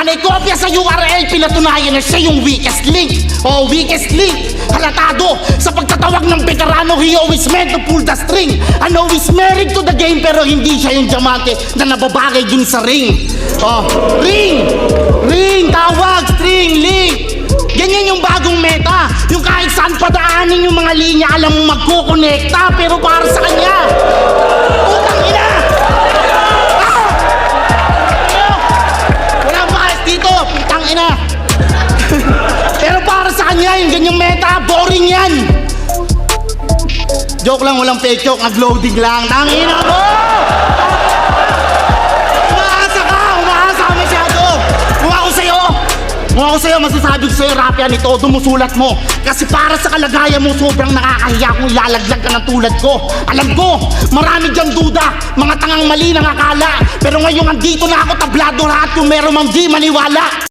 may kopya sa URL, pinatunayan na siya yung weakest link. O, weakest link. Halatado sa pagtatawag ng veterano, he always meant to pull the string. I know he's married to the game, pero hindi siya yung diamante na nababagay dun sa ring. Oh, ring, tawag, string, link. Ganyan yung bagong meta. Yung kahit saan padaanin yung mga linya, alam mo magkukonekta, pero para sa kanya, putang ina! Ah! Wala bias dito, putang ina! Pero para sa kanya, yung ganyang meta, boring yan! Joke lang, walang fake joke, nag-loading lang. Tangina mo! Umaasa ka masyado! Kung ako sa'yo, masasabi ko sa'yo, Rapia, nito, dumusulat mo. Kasi para sa kalagayan mo, sobrang nakakahiya kung ilalaglag ka ng tulad ko. Alam ko, marami dyan duda, mga tangang mali ng akala. Pero ngayon, andito na ako, tablado lahat, kung meron mang di maniwala.